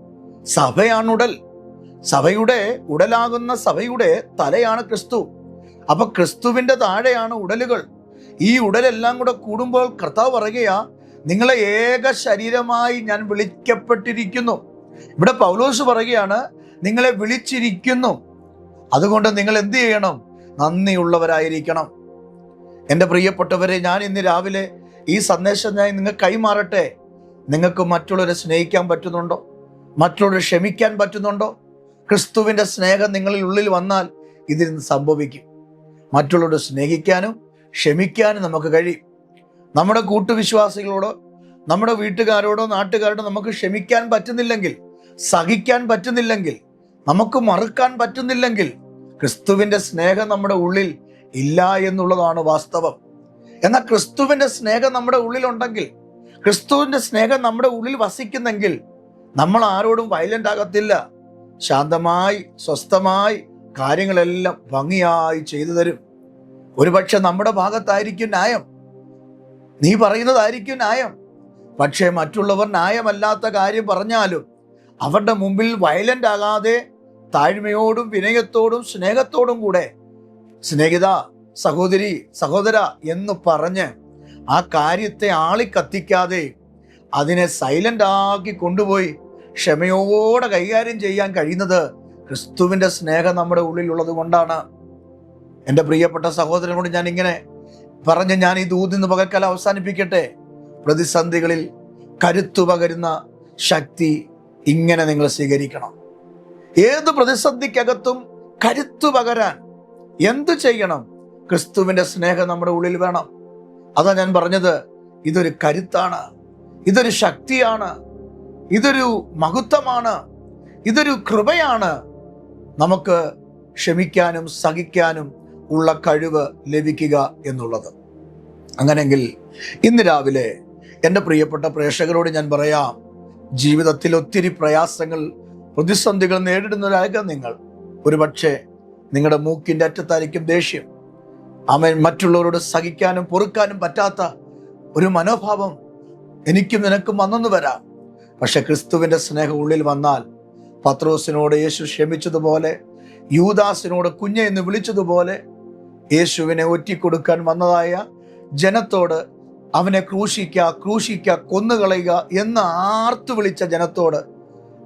[SPEAKER 1] സഭയാണ് ഉടൽ. സഭയുടെ ഉടലാകുന്ന സഭയുടെ തലയാണ് ക്രിസ്തു. അപ്പൊ ക്രിസ്തുവിന്റെ താഴെയാണ് ഉടലുകൾ. ഈ ഉടലെല്ലാം കൂടെ കൂടുമ്പോൾ കർത്താവ് പറയുകയാ, നിങ്ങളെ ഏക ശരീരമായി ഞാൻ വിളിക്കപ്പെട്ടിരിക്കുന്നു. ഇവിടെ പൗലോസ് പറയുകയാണ്, നിങ്ങളെ വിളിച്ചിരിക്കുന്നു. അതുകൊണ്ട് നിങ്ങൾ എന്ത് ചെയ്യണം? നന്ദിയുള്ളവരായിരിക്കണം. എൻ്റെ പ്രിയപ്പെട്ടവരെ, ഞാൻ ഇന്ന് രാവിലെ ഈ സന്ദേശം ഞാൻ നിങ്ങൾക്ക് കൈമാറട്ടെ. നിങ്ങൾക്ക് മറ്റുള്ളവരെ സ്നേഹിക്കാൻ പറ്റുന്നുണ്ടോ? മറ്റുള്ളവരെ ക്ഷമിക്കാൻ പറ്റുന്നുണ്ടോ? ക്രിസ്തുവിൻ്റെ സ്നേഹം നിങ്ങളിൽ ഉള്ളിൽ വന്നാൽ ഇതിൽ നിന്ന് സംഭവിക്കും. മറ്റുള്ളവരെ സ്നേഹിക്കാനും ക്ഷമിക്കാനും നമുക്ക് കഴിയും. നമ്മുടെ കൂട്ടുവിശ്വാസികളോടോ നമ്മുടെ വീട്ടുകാരോടോ നാട്ടുകാരോടോ നമുക്ക് ക്ഷമിക്കാൻ പറ്റുന്നില്ലെങ്കിൽ, സഹിക്കാൻ പറ്റുന്നില്ലെങ്കിൽ, നമുക്ക് മറുക്കാൻ പറ്റുന്നില്ലെങ്കിൽ ക്രിസ്തുവിൻ്റെ സ്നേഹം നമ്മുടെ ഉള്ളിൽ ഇല്ല എന്നുള്ളതാണ് വാസ്തവം. എന്നാൽ ക്രിസ്തുവിൻ്റെ സ്നേഹം നമ്മുടെ ഉള്ളിലുണ്ടെങ്കിൽ, ക്രിസ്തുവിൻ്റെ സ്നേഹം നമ്മുടെ ഉള്ളിൽ വസിക്കുന്നെങ്കിൽ നമ്മൾ ആരോടും വയലന്റ് ആകത്തില്ല. ശാന്തമായി സ്വസ്ഥമായി കാര്യങ്ങളെല്ലാം ഭംഗിയായി ചെയ്തു തരും. ഒരുപക്ഷെ നമ്മുടെ ഭാഗത്തായിരിക്കും ന്യായം, നീ പറയുന്നതായിരിക്കും ന്യായം. പക്ഷേ മറ്റുള്ളവർ ന്യായമല്ലാത്ത കാര്യം പറഞ്ഞാലും അവരുടെ മുമ്പിൽ വയലന്റ് ആകാതെ താഴ്മയോടും വിനയത്തോടും സ്നേഹത്തോടും കൂടെ സ്നേഹിത, സഹോദരി, സഹോദര എന്ന് പറഞ്ഞ് ആ കാര്യത്തെ ആളിക്കത്തിക്കാതെ അതിനെ സൈലന്റ് ആക്കി കൊണ്ടുപോയി ക്ഷമയോടെ കൈകാര്യം ചെയ്യാൻ കഴിയുന്നത് ക്രിസ്തുവിൻ്റെ സ്നേഹം നമ്മുടെ ഉള്ളിലുള്ളത് കൊണ്ടാണ്. എൻ്റെ പ്രിയപ്പെട്ട സഹോദരനോട് ഞാൻ ഇങ്ങനെ പറഞ്ഞ് ഞാൻ ഈ ദൂതിന്ന് പകൽക്കാലം അവസാനിപ്പിക്കട്ടെ. പ്രതിസന്ധികളിൽ കരുത്തു പകരുന്ന ശക്തി ഇങ്ങനെ നിങ്ങൾ സ്വീകരിക്കണം. ഏത് പ്രതിസന്ധിക്കകത്തും കരുത്തു പകരാൻ എന്തു ചെയ്യണം? ക്രിസ്തുവിൻ്റെ സ്നേഹം നമ്മുടെ ഉള്ളിൽ വേണം. അതാ ഞാൻ പറഞ്ഞത്, ഇതൊരു കരുത്താണ്. ഇതൊരു ശക്തിയാണ്, ഇതൊരു മഹത്വമാണ്, ഇതൊരു കൃപയാണ്. നമുക്ക് ക്ഷമിക്കാനും സഹിക്കാനും ഉള്ള കഴിവ് ലഭിക്കുക എന്നുള്ളത്. അങ്ങനെയെങ്കിൽ ഇന്ന് രാവിലെ എൻ്റെ പ്രിയപ്പെട്ട പ്രേക്ഷകരോട് ഞാൻ പറയാം, ജീവിതത്തിൽ ഒത്തിരി പ്രയാസങ്ങൾ, പ്രതിസന്ധികൾ നേരിടുന്നവരായിരിക്കും നിങ്ങൾ. ഒരുപക്ഷെ നിങ്ങളുടെ മൂക്കിൻ്റെ അറ്റത്തായിരിക്കും ദേഷ്യം. ആമേൻ. മറ്റുള്ളവരോട് സഹിക്കാനും പൊറുക്കാനും പറ്റാത്ത ഒരു മനോഭാവം എനിക്കും നിനക്കും വന്നെന്ന് വരാം. പക്ഷെ ക്രിസ്തുവിൻ്റെ സ്നേഹം ഉള്ളിൽ വന്നാൽ, പത്രോസിനോട് യേശു ക്ഷമിച്ചതുപോലെ, യൂദാസിനോട് കുഞ്ഞെ എന്ന് വിളിച്ചതുപോലെ, യേശുവിനെ ഒറ്റിക്കൊടുക്കാൻ വന്നതായ ജനത്തോട് അവനെ ക്രൂശിക്ക, കൊന്നുകളയുക എന്ന് ആർത്തു വിളിച്ച ജനത്തോട്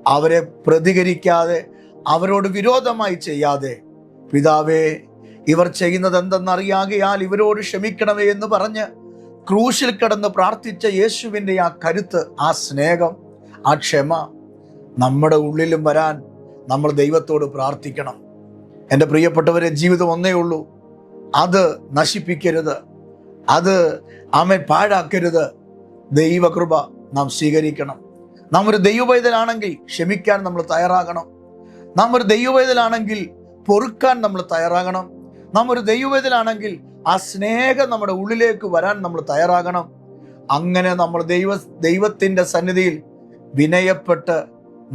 [SPEAKER 1] അവരെ പ്രതികരിക്കാതെ, അവരോട് വിരോധമായി ചെയ്യാതെ, പിതാവേ ഇവർ ചെയ്യുന്നത് എന്തെന്നറിയാകയാൽ ഇവരോട് ക്ഷമിക്കണമേ എന്ന് പറഞ്ഞ് ക്രൂശിൽ കിടന്ന് പ്രാർത്ഥിച്ച യേശുവിൻ്റെ ആ കരുത്ത്, ആ സ്നേഹം, ആ ക്ഷമ നമ്മുടെ ഉള്ളിലും വരാൻ നമ്മൾ ദൈവത്തോട് പ്രാർത്ഥിക്കണം. എൻ്റെ പ്രിയപ്പെട്ടവരെ, ജീവിതം ഒന്നേ ഉള്ളൂ. അത് നശിപ്പിക്കരുത്, അത് പാഴാക്കരുത്. ദൈവകൃപ നാം സ്വീകരിക്കണം. നാം ഒരു ദൈവവൈതലാണെങ്കിൽ ക്ഷമിക്കാൻ നമ്മൾ തയ്യാറാകണം. നാം ഒരു ദൈവവൈതലാണെങ്കിൽ പൊറുക്കാൻ നമ്മൾ തയ്യാറാകണം. നാം ഒരു ദൈവവൈതലാണെങ്കിൽ ആ സ്നേഹം നമ്മുടെ ഉള്ളിലേക്ക് വരാൻ നമ്മൾ തയ്യാറാകണം. അങ്ങനെ നമ്മൾ ദൈവത്തിൻ്റെ സന്നിധിയിൽ വിനയപ്പെട്ട്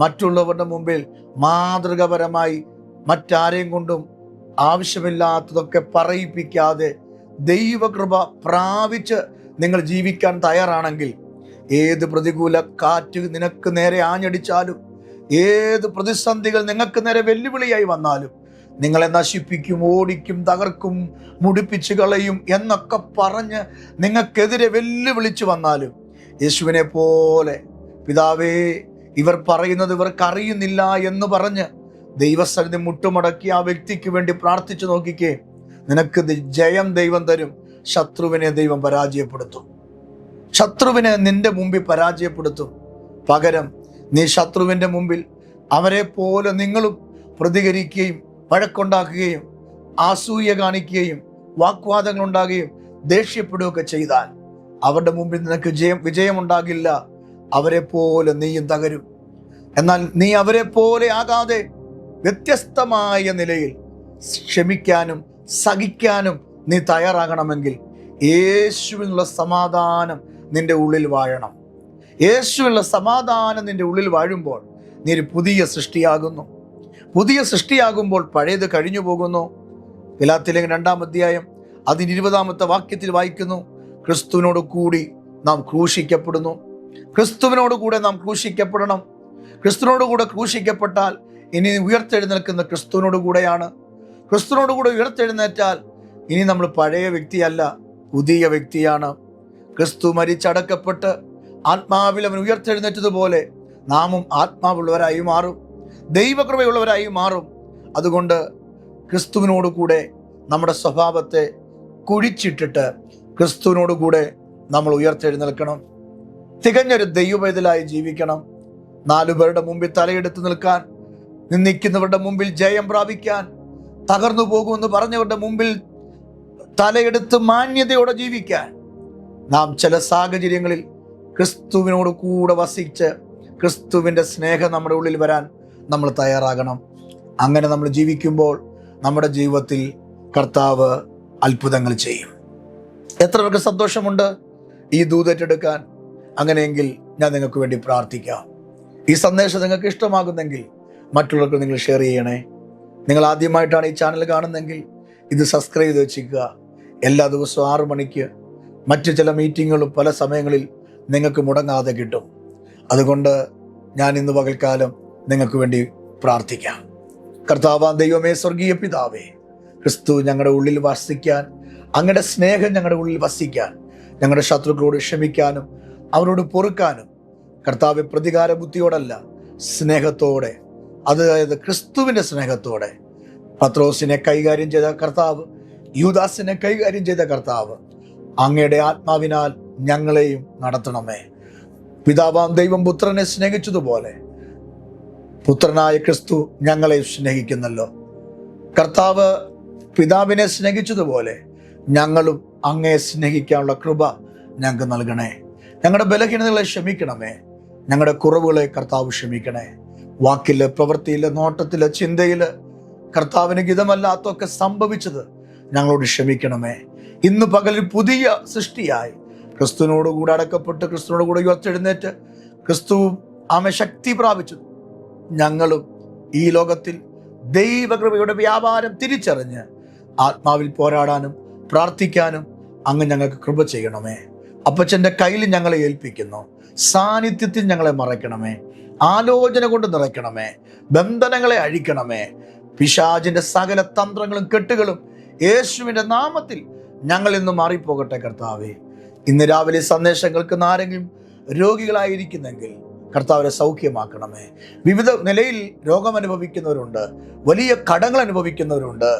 [SPEAKER 1] മറ്റുള്ളവരുടെ മുമ്പിൽ മാതൃകപരമായി മറ്റാരെയും കൊണ്ടും ആവശ്യമില്ലാത്തതൊക്കെ പറയിപ്പിക്കാതെ ദൈവകൃപ പ്രാപിച്ച് നിങ്ങൾ ജീവിക്കാൻ തയ്യാറാണെങ്കിൽ, ഏത് പ്രതികൂല കാറ്റ് നിനക്ക് നേരെ ആഞ്ഞടിച്ചാലും, ഏത് പ്രതിസന്ധികൾ നിങ്ങൾക്ക് നേരെ വെല്ലുവിളിയായി വന്നാലും, നിങ്ങളെ നശിപ്പിക്കും, ഓടിക്കും, തകർക്കും, മുടിപ്പിച്ചു കളയും എന്നൊക്കെ പറഞ്ഞ് നിങ്ങൾക്കെതിരെ വെല്ലുവിളിച്ചു വന്നാലും, യേശുവിനെ പോലെ പിതാവേ ഇവർ പറയുന്നത് ഇവർക്ക് അറിയുന്നില്ല എന്ന് പറഞ്ഞ് ദൈവസന്നിധി മുട്ടുമടക്കി ആ വ്യക്തിക്ക് വേണ്ടി പ്രാർത്ഥിച്ചു നോക്കിക്കേ. നിനക്ക് ജയം ദൈവം തരും. ശത്രുവിനെ ദൈവം പരാജയപ്പെടുത്തും. ശത്രുവിനെ നിന്റെ മുമ്പിൽ പരാജയപ്പെടുത്തും. പകരം നീ ശത്രുവിൻ്റെ മുമ്പിൽ അവരെ പോലെ നിങ്ങളും പ്രതികരിക്കുകയും വഴക്കുണ്ടാക്കുകയും അസൂയ കാണിക്കുകയും വാഗ്വാദങ്ങൾ ഉണ്ടാകുകയും ദേഷ്യപ്പെടുകയൊക്കെ ചെയ്താൽ അവരുടെ മുമ്പിൽ നിനക്ക് വിജയമുണ്ടാകില്ല. അവരെ പോലെ നീയും തകരും. എന്നാൽ നീ അവരെ പോലെ ആകാതെ വ്യത്യസ്തമായ നിലയിൽ ക്ഷമിക്കാനും സഹിക്കാനും നീ തയ്യാറാകണമെങ്കിൽ യേശുവിനുള്ള സമാധാനം നിന്റെ ഉള്ളിൽ വാഴണം. യേശുവിനുള്ള സമാധാനം നിന്റെ ഉള്ളിൽ വാഴുമ്പോൾ നീ ഒരു പുതിയ സൃഷ്ടിയാകുന്നു. പുതിയ സൃഷ്ടിയാകുമ്പോൾ പഴയത് കഴിഞ്ഞു പോകുന്നു. ഗലാത്യലേഖനം 2-ാം അധ്യായം അതിന് 20-ാമത്തെ വാക്യത്തിൽ വായിക്കുന്നു, ക്രിസ്തുവിനോട് കൂടി നാം ക്രൂശിക്കപ്പെടുന്നു. ക്രിസ്തുവിനോട് കൂടെ നാം ക്രൂശിക്കപ്പെടണം. ക്രിസ്തുവിനോട് കൂടെ ക്രൂശിക്കപ്പെട്ടാൽ ഇനി ഉയർത്തെഴുന്നേൽക്കുന്ന ക്രിസ്തുവിനോട് കൂടെയാണ്. ക്രിസ്തുവിനോട് കൂടെ ഉയർത്തെഴുന്നേറ്റാൽ ഇനി നമ്മൾ പഴയ വ്യക്തിയല്ല, പുതിയ വ്യക്തിയാണ്. ക്രിസ്തു മരിച്ചടക്കപ്പെട്ട് ആത്മാവിൽ അവൻ ഉയർത്തെഴുന്നേറ്റതുപോലെ നാമും ആത്മാവുള്ളവരായി മാറും, ദൈവകൃപയുള്ളവരായി മാറും. അതുകൊണ്ട് ക്രിസ്തുവിനോട് കൂടെ നമ്മുടെ സ്വഭാവത്തെ കുഴിച്ചിട്ടിട്ട് ക്രിസ്തുവിനോട് കൂടെ നമ്മൾ ഉയർത്തെഴുന്നേൽക്കണം. തികഞ്ഞൊരു ദൈവവേദലായി ജീവിക്കണം. 4 പേരുടെ മുമ്പിൽ തലയെടുത്ത് നിൽക്കാൻ, നിന്ദിക്കുന്നവരുടെ മുമ്പിൽ ജയം പ്രാപിക്കാൻ, തകർന്നു പോകുമെന്ന് പറഞ്ഞവരുടെ മുമ്പിൽ തലയെടുത്ത് മാന്യതയോടെ ജീവിക്കാൻ നാം ചില സാഹചര്യങ്ങളിൽ ക്രിസ്തുവിനോട് കൂടെ വസിച്ച് ക്രിസ്തുവിൻ്റെ സ്നേഹം നമ്മുടെ ഉള്ളിൽ വരാൻ നമ്മൾ തയ്യാറാകണം. അങ്ങനെ നമ്മൾ ജീവിക്കുമ്പോൾ നമ്മുടെ ജീവിതത്തിൽ കർത്താവ് അത്ഭുതങ്ങൾ ചെയ്യും. എത്ര പേർക്ക് സന്തോഷമുണ്ട് ഈ ദൂതേറ്റെടുക്കാൻ? അങ്ങനെയെങ്കിൽ ഞാൻ നിങ്ങൾക്ക് വേണ്ടി പ്രാർത്ഥിക്കാം. ഈ സന്ദേശം നിങ്ങൾക്ക് ഇഷ്ടമാകുന്നെങ്കിൽ മറ്റുള്ളവർക്ക് നിങ്ങൾ ഷെയർ ചെയ്യണേ. നിങ്ങൾ ആദ്യമായിട്ടാണ് ഈ ചാനൽ കാണുന്നതെങ്കിൽ ഇത് സബ്സ്ക്രൈബ് ചെയ്ത് വെച്ചിരിക്കുക. എല്ലാ ദിവസവും 6 മണിക്ക് മറ്റു ചില മീറ്റിങ്ങുകളും പല സമയങ്ങളിൽ നിങ്ങൾക്ക് മുടങ്ങാതെ കിട്ടും. അതുകൊണ്ട് ഞാൻ ഇന്ന് പകൽക്കാലം നിങ്ങൾക്ക് വേണ്ടി പ്രാർത്ഥിക്കാം. കർത്താവാം ദൈവമേ, സ്വർഗീയ പിതാവേ, ക്രിസ്തു ഞങ്ങളുടെ ഉള്ളിൽ വസിക്കാൻ, അങ്ങയുടെ സ്നേഹം ഞങ്ങളുടെ ഉള്ളിൽ വസിക്കാൻ, ഞങ്ങളുടെ ശത്രുക്കളോട് ക്ഷമിക്കാനും അവരോട് പൊറുക്കാനും, കർത്താവ് പ്രതികാര ബുദ്ധിയോടല്ല സ്നേഹത്തോടെ, അതായത് ക്രിസ്തുവിൻ്റെ സ്നേഹത്തോടെ പത്രോസിനെ കൈകാര്യം ചെയ്ത കർത്താവ്, യൂദാസിനെ കൈകാര്യം ചെയ്ത കർത്താവ്, അങ്ങയുടെ ആത്മാവിനാൽ ഞങ്ങളെയും നടത്തണമേ. പിതാവാം ദൈവം പുത്രനെ സ്നേഹിച്ചതുപോലെ പുത്രനായ ക്രിസ്തു ഞങ്ങളെ സ്നേഹിക്കുന്നല്ലോ. കർത്താവ് പിതാവിനെ സ്നേഹിച്ചതുപോലെ ഞങ്ങളും അങ്ങയെ സ്നേഹിക്കാനുള്ള കൃപ ഞങ്ങൾക്ക് നൽകണേ. ഞങ്ങളുടെ ബലഹീനതകളെ ക്ഷമിക്കണമേ. ഞങ്ങളുടെ കുറവുകളെ കർത്താവ് ക്ഷമിക്കണേ. വാക്കില്, പ്രവൃത്തിയില്, നോട്ടത്തില്, ചിന്തയില് കർത്താവിന് ഗിതമല്ലാത്തൊക്കെ സംഭവിച്ചത് ഞങ്ങളോട് ക്ഷമിക്കണമേ. ഇന്ന് പകലിൽ പുതിയ സൃഷ്ടിയായി ക്രിസ്തുവിനോട് കൂടെ അടക്കപ്പെട്ട് ക്രിസ്തുവിനോട് കൂടെ ഉയർത്തെഴുന്നേറ്റ് ക്രിസ്തുവും ശക്തി പ്രാപിച്ചു ഞങ്ങളും ഈ ലോകത്തിൽ ദൈവകൃപയുടെ വ്യാപാരം തിരിച്ചറിഞ്ഞ് ആത്മാവിൽ പോരാടാനും പ്രാർത്ഥിക്കാനും അങ്ങ് ഞങ്ങൾക്ക് കൃപ ചെയ്യണമേ. അപ്പച്ചൻ്റെ കയ്യിൽ ഞങ്ങളെ ഏൽപ്പിക്കുന്നു. സാന്നിധ്യത്തിൽ ഞങ്ങളെ മറയ്ക്കണമേ. ആലോചന കൊണ്ട് നിറയ്ക്കണമേ. ബന്ധനങ്ങളെ അഴിക്കണമേ. പിശാചിന്റെ സകല തന്ത്രങ്ങളും കെട്ടുകളും യേശുവിൻ്റെ നാമത്തിൽ ഞങ്ങൾ ഇന്ന് മാറിപ്പോകട്ടെ കർത്താവേ. ഇന്ന് രാവിലെ സന്ദേശം കേൾക്കുന്ന ആരെങ്കിലും രോഗികളായിരിക്കുന്നെങ്കിൽ കർത്താവിനെ സൗഖ്യമാക്കണമേ. വിവിധ നിലയിൽ രോഗം അനുഭവിക്കുന്നവരുണ്ട്, വലിയ കടങ്ങൾ അനുഭവിക്കുന്നവരുണ്ട്,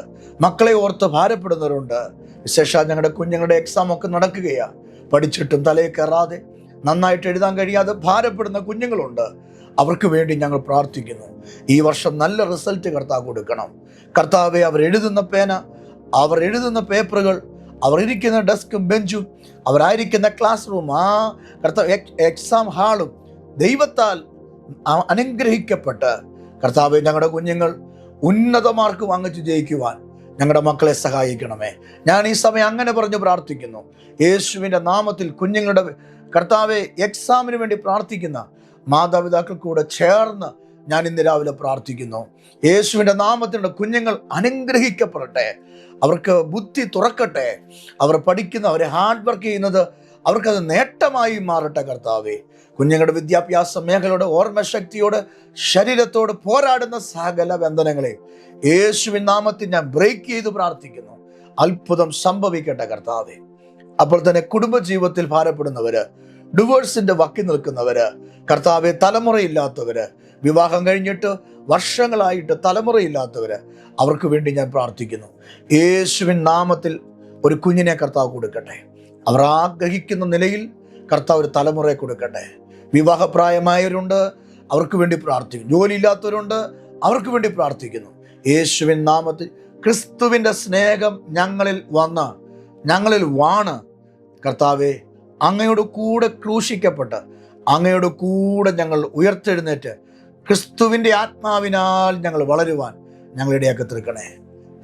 [SPEAKER 1] മക്കളെ ഓർത്ത് ഭാരപ്പെടുന്നവരുണ്ട്. വിശേഷാൽ ഞങ്ങളുടെ കുഞ്ഞുങ്ങളുടെ എക്സാം ഒക്കെ നടക്കുകയാണ്. പഠിച്ചിട്ടും തലയിൽ കയറാതെ നന്നായിട്ട് എഴുതാൻ കഴിയാതെ ഭാരപ്പെടുന്ന കുഞ്ഞുങ്ങളുണ്ട്. അവർക്ക് വേണ്ടി ഞങ്ങൾ പ്രാർത്ഥിക്കുന്നു. ഈ വർഷം നല്ല റിസൾട്ട് കർത്താവ് കൊടുക്കണം. കർത്താവെ, അവർ എഴുതുന്ന പേന, അവർ എഴുതുന്ന പേപ്പറുകൾ, അവർ ഇരിക്കുന്ന ഡെസ്കും ബെഞ്ചും, അവരായിരിക്കുന്ന ക്ലാസ് റൂം, കർത്താവ് എക്സാം ഹാളും ദൈവത്താൽ അനുഗ്രഹിക്കപ്പെട്ട് കർത്താവെ, ഞങ്ങളുടെ കുഞ്ഞുങ്ങൾ ഉന്നത മാർക്ക് വാങ്ങിച്ച് ജയിക്കുവാൻ ഞങ്ങളുടെ മക്കളെ സഹായിക്കണമേ. ഞാൻ ഈ സമയം അങ്ങനെ പറഞ്ഞു പ്രാർത്ഥിക്കുന്നു. യേശുവിൻ്റെ നാമത്തിൽ കുഞ്ഞുങ്ങളുടെ കർത്താവെ, എക്സാമിന് വേണ്ടി പ്രാർത്ഥിക്കുന്ന മാതാപിതാക്കൾ കൂടെ ചേർന്ന് ഞാൻ ഇന്ന് രാവിലെ പ്രാർത്ഥിക്കുന്നു. യേശുവിൻ്റെ നാമത്തിലുള്ള കുഞ്ഞുങ്ങൾ അനുഗ്രഹിക്കപ്പെടട്ടെ. അവർക്ക് ബുദ്ധി തുറക്കട്ടെ. അവർ പഠിക്കുന്ന, അവരെ ഹാർഡ് വർക്ക് ചെയ്യുന്നത് അവർക്കത് നേട്ടമായി മാറട്ടെ കർത്താവേ. കുഞ്ഞുങ്ങളുടെ വിദ്യാഭ്യാസ മേഖലയോട്, ഓർമ്മശക്തിയോട്, ശരീരത്തോട് പോരാടുന്ന സകല ബന്ധനങ്ങളെ യേശുവിൻ നാമത്തിൽ ഞാൻ ബ്രേക്ക് ചെയ്ത് പ്രാർത്ഥിക്കുന്നു. അത്ഭുതം സംഭവിക്കട്ടെ കർത്താവേ. അപ്പോൾ തന്നെ കുടുംബജീവിതത്തിൽ ഭാരപ്പെടുന്നവര്, ഡിവോഴ്സിന്റെ വക്കി നിൽക്കുന്നവര്, കർത്താവെ, തലമുറയില്ലാത്തവര്, വിവാഹം കഴിഞ്ഞിട്ട് വർഷങ്ങളായിട്ട് തലമുറയില്ലാത്തവര്, അവർക്ക് വേണ്ടി ഞാൻ പ്രാർത്ഥിക്കുന്നു. യേശുവിൻ നാമത്തിൽ ഒരു കുഞ്ഞിനെ കർത്താവ് കൊടുക്കട്ടെ. അവർ ആഗ്രഹിക്കുന്ന നിലയിൽ കർത്താവ് ഒരു തലമുറയെ കൊടുക്കട്ടെ. വിവാഹപ്രായമായവരുണ്ട്, അവർക്ക് വേണ്ടി പ്രാർത്ഥിക്കുന്നു. ജോലിയില്ലാത്തവരുണ്ട്, അവർക്ക് വേണ്ടി പ്രാർത്ഥിക്കുന്നു. യേശുവിൻ നാമത്തിൽ ക്രിസ്തുവിൻ്റെ സ്നേഹം ഞങ്ങളിൽ വന്ന് ഞങ്ങളിൽ വാണ് കർത്താവെ, അങ്ങയോട് കൂടെ ക്രൂശിക്കപ്പെട്ട് അങ്ങയോട് കൂടെ ഞങ്ങൾ ഉയർത്തെഴുന്നേറ്റ് ക്രിസ്തുവിൻ്റെ ആത്മാവിനാൽ ഞങ്ങൾ വളരുവാൻ ഞങ്ങളിടയാക്കി തീർക്കണേ.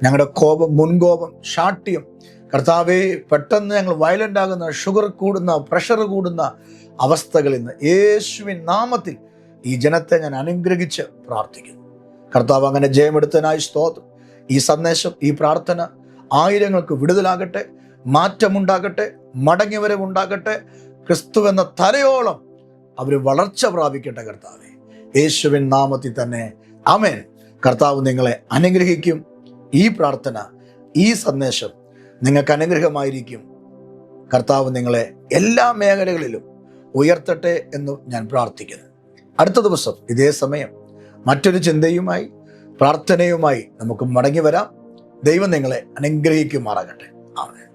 [SPEAKER 1] ഞങ്ങളുടെ കോപം, മുൻകോപം, ശാഠ്യം കർത്താവെ, പെട്ടെന്ന് ഞങ്ങൾ വയലൻ്റ് ആകുന്ന, ഷുഗർ കൂടുന്ന, പ്രഷർ കൂടുന്ന അവസ്ഥകളിൽ നിന്ന് യേശുവിൻ നാമത്തിൽ ഈ ജനത്തെ ഞാൻ അനുഗ്രഹിച്ച് പ്രാർത്ഥിക്കുന്നു. കർത്താവ്, അങ്ങനെ ജയമെടുത്തതിനായി സ്തോത്രം. ഈ സന്ദേശം, ഈ പ്രാർത്ഥന ആയിരങ്ങൾക്ക് വിടുതലാകട്ടെ, മാറ്റമുണ്ടാകട്ടെ, മടങ്ങിവരവുണ്ടാകട്ടെ. ക്രിസ്തു എന്ന തലയോളം അവർ വളർച്ച പ്രാപിക്കട്ടെ കർത്താവെ, യേശുവിൻ നാമത്തിൽ തന്നെ ആമേൻ. കർത്താവ് നിങ്ങളെ അനുഗ്രഹിക്കും. ഈ പ്രാർത്ഥന, ഈ സന്ദേശം നിങ്ങൾക്ക് അനുഗ്രഹമായിരിക്കും. കർത്താവ് നിങ്ങളെ എല്ലാ മേഖലകളിലും ഉയർത്തട്ടെ എന്ന് ഞാൻ പ്രാർത്ഥിക്കുന്നു. അടുത്ത ദിവസം ഇതേ സമയം മറ്റൊരു ചിന്തയുമായി, പ്രാർത്ഥനയുമായി നമുക്ക് മടങ്ങി വരാം. ദൈവം നിങ്ങളെ അനുഗ്രഹിക്കുമാറാകട്ടെ. ആമേൻ.